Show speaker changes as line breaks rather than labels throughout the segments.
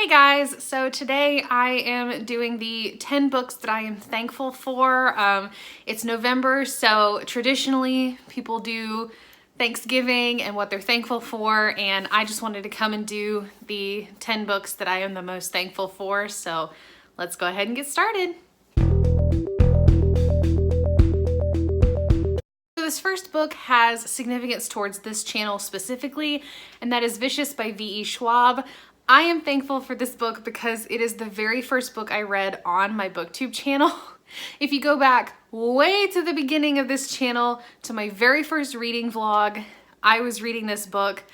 Guys, so today I am doing the 10 books that I am thankful for. It's November, so traditionally people do Thanksgiving and what they're thankful for, and I just wanted to come and do the 10 books that I am the most thankful for, so let's go ahead and get started. This first book has significance towards this channel specifically, and that is Vicious by V.E. Schwab. I am thankful for this book because it is the very first book I read on my booktube channel. If you go back way to the beginning of this channel, to my very first reading vlog, I was reading this book.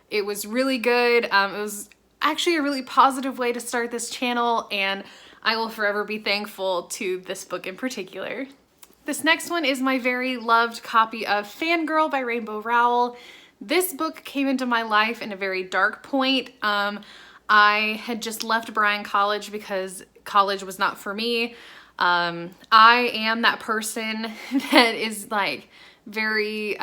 It was really good. It was actually a really positive way to start this channel, and I will forever be thankful to this book in particular. This next one is my very loved copy of Fangirl by Rainbow Rowell. This book came into my life in a very dark point. I had just left Bryan College because college was not for me. I am that person that is like very, if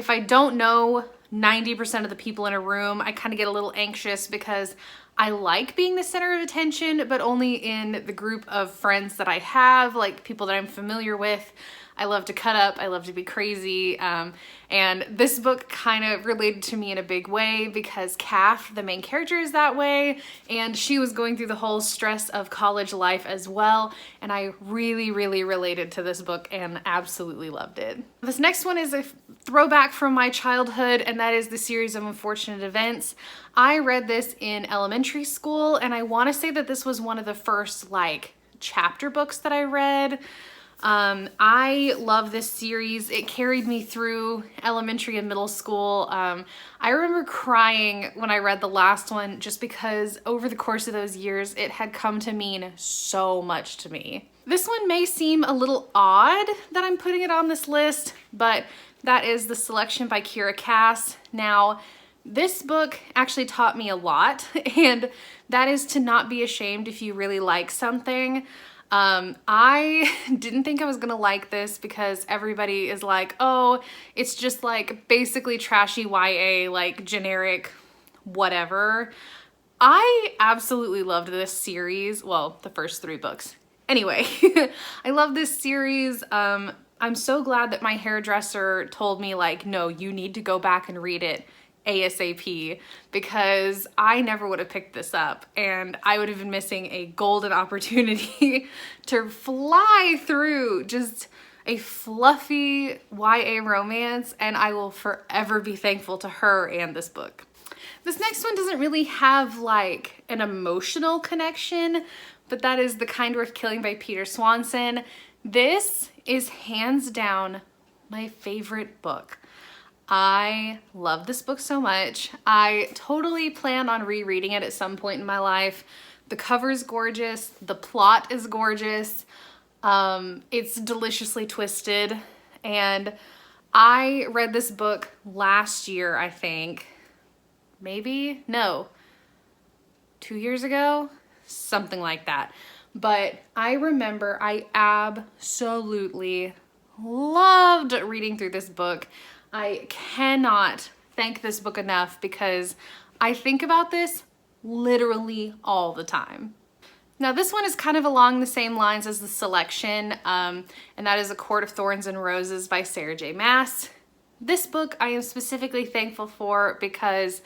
I don't know 90% of the people in a room, I kind of get a little anxious because I like being the center of attention, but only in the group of friends that I have, like people that I'm familiar with. I love to cut up, I love to be crazy, and this book kind of related to me in a big way because Kath, the main character, is that way, and she was going through the whole stress of college life as well, and I really related to this book and absolutely loved it. This next one is a throwback from my childhood, and that is the series of Unfortunate Events. I read this in elementary school, and I want to say that this was one of the first like chapter books that I read. I love this series. It carried me through elementary and middle school. I remember crying when I read the last one just because over the course of those years, it had come to mean so much to me. This one may seem a little odd that I'm putting it on this list, but that is The Selection by Kira Cass. Now, this book actually taught me a lot, and that is to not be ashamed if you really like something. I didn't think I was gonna like this because everybody is like, oh, it's just like basically trashy YA, like generic whatever. I absolutely loved this series. Well, the first 3 books. Anyway, I love this series. I'm so glad that my hairdresser told me like, no, you need to go back and read it ASAP, because I never would have picked this up and I would have been missing a golden opportunity to fly through just a fluffy YA romance, and I will forever be thankful to her and this book. This next one doesn't really have like an emotional connection, but that is The Kind Worth Killing by Peter Swanson. This is hands down my favorite book. I love this book so much. I totally plan on rereading it at some point in my life. The cover is gorgeous. The plot is gorgeous. It's deliciously twisted. And I read this book last year, I think. Maybe? No. 2 years ago? Something like that. But I remember I absolutely loved reading through this book. I cannot thank this book enough because I think about this literally all the time. Now this one is kind of along the same lines as The Selection, and that is A Court of Thorns and Roses by Sarah J. Maas. This book I am specifically thankful for because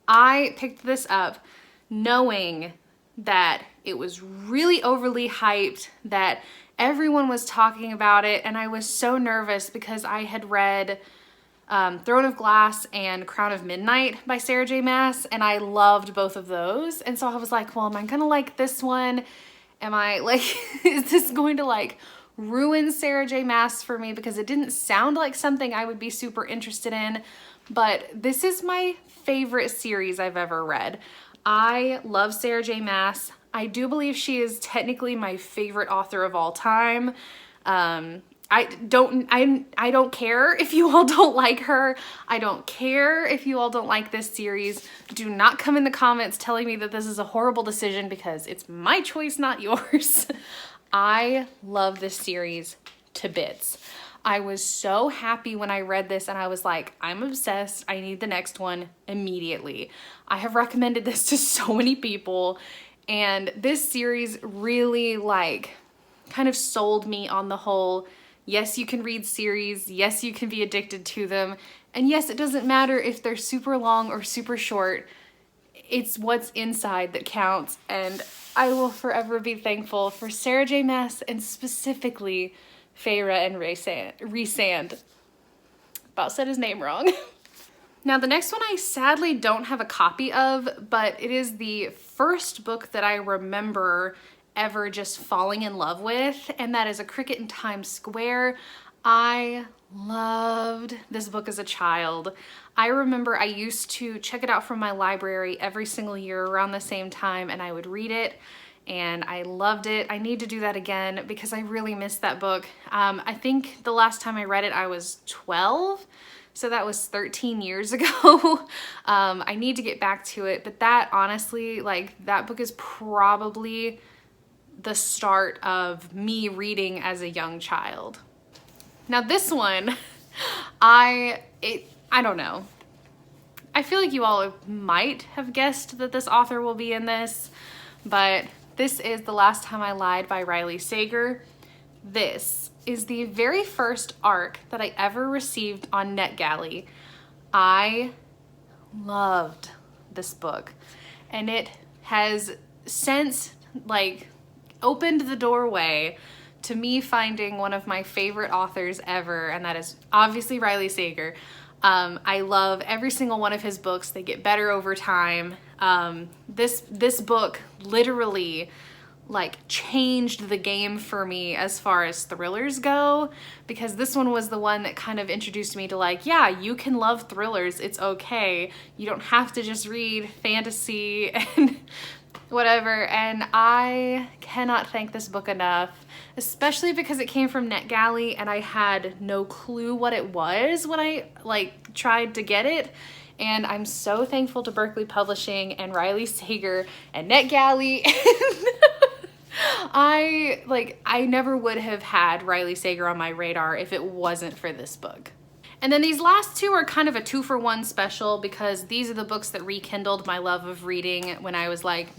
I picked this up knowing that it was really overly hyped, that everyone was talking about it, and I was so nervous because I had read Throne of Glass and Crown of Midnight by Sarah J. Maas, and I loved both of those. And so I was like, well, am I gonna like this one? Am I like, is this going to like ruin Sarah J. Maas for me? Because it didn't sound like something I would be super interested in, but this is my favorite series I've ever read. I love Sarah J. Maas. I do believe she is technically my favorite author of all time. I don't care if you all don't like her. I don't care if you all don't like this series. Do not come in the comments telling me that this is a horrible decision because it's my choice, not yours. I love this series to bits. I was so happy when I read this and I was like, I'm obsessed. I need the next one immediately. I have recommended this to so many people, and this series really like kind of sold me on the whole, yes, you can read series, yes, you can be addicted to them, and yes, it doesn't matter if they're super long or super short. It's what's inside that counts, and I will forever be thankful for Sarah J. Maas and specifically Feyre and Rhysand. About said his name wrong. Now the next one I sadly don't have a copy of, but it is the first book that I remember ever just falling in love with, and that is A Cricket in Times Square. I loved this book as a child. I remember I used to check it out from my library every single year around the same time, and I would read it, and I loved it. I need to do that again because I really missed that book. I think the last time I read it I was 12, so that was 13 years ago. I need to get back to it, but that honestly, like, that book is probably the start of me reading as a young child. Now this one, I don't know. I feel like you all might have guessed that this author will be in this, but this is The Last Time I Lied by Riley Sager. This is the very first ARC that I ever received on NetGalley. I loved this book, and it has since like opened the doorway to me finding one of my favorite authors ever, and that is obviously Riley Sager. I love every single one of his books. They get better over time. This book literally like changed the game for me as far as thrillers go, because this one was the one that kind of introduced me to like, yeah, you can love thrillers. It's okay. You don't have to just read fantasy and whatever. And I cannot thank this book enough, especially because it came from NetGalley and I had no clue what it was when I like tried to get it. And I'm so thankful to Berkeley Publishing and Riley Sager and NetGalley. I never would have had Riley Sager on my radar if it wasn't for this book. And then these last two are kind of a 2-for-1 special because these are the books that rekindled my love of reading when I was like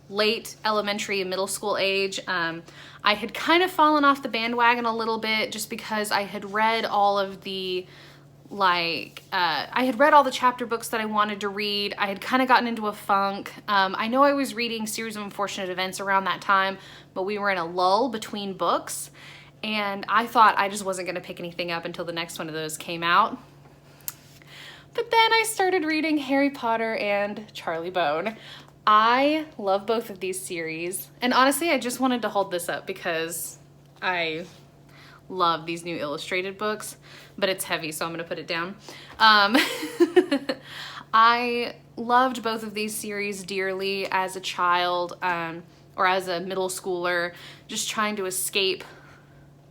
late elementary and middle school age. I had kind of fallen off the bandwagon a little bit just because I had read all of the I had read all the chapter books that I wanted to read. I had kind of gotten into a funk. I know I was reading Series of Unfortunate Events around that time, but we were in a lull between books, and I thought I just wasn't going to pick anything up until the next one of those came out. But then I started reading Harry Potter and Charlie Bone. I love both of these series, and honestly, I just wanted to hold this up because I love these new illustrated books, but it's heavy, so I'm gonna put it down. I loved both of these series dearly as a child, or as a middle schooler, just trying to escape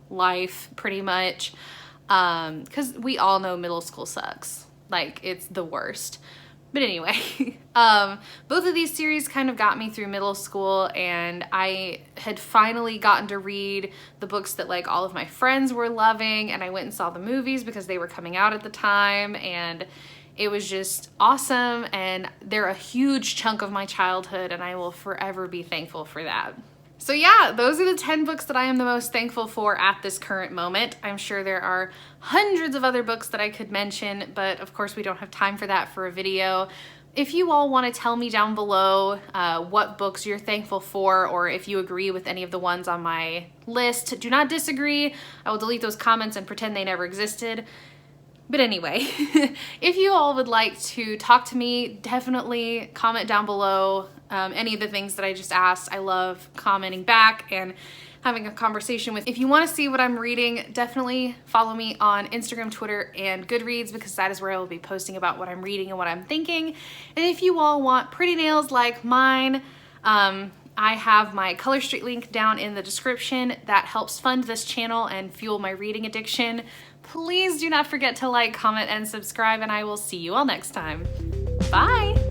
life pretty much, because we all know middle school sucks. Like, it's the worst. But anyway, both of these series kind of got me through middle school, and I had finally gotten to read the books that like all of my friends were loving, and I went and saw the movies because they were coming out at the time, and it was just awesome, and they're a huge chunk of my childhood, and I will forever be thankful for that. So yeah, those are the 10 books that I am the most thankful for at this current moment. I'm sure there are hundreds of other books that I could mention, but of course we don't have time for that for a video. If you all want to tell me down below what books you're thankful for, or if you agree with any of the ones on my list, do not disagree. I will delete those comments and pretend they never existed. But anyway, if you all would like to talk to me, definitely comment down below any of the things that I just asked. I love commenting back and having a conversation with. If you want to see what I'm reading, definitely follow me on Instagram, Twitter, and Goodreads, because that is where I will be posting about what I'm reading and what I'm thinking. And if you all want pretty nails like mine, I have my Color Street link down in the description. That helps fund this channel and fuel my reading addiction. Please do not forget to like, comment, and subscribe, and I will see you all next time. Bye!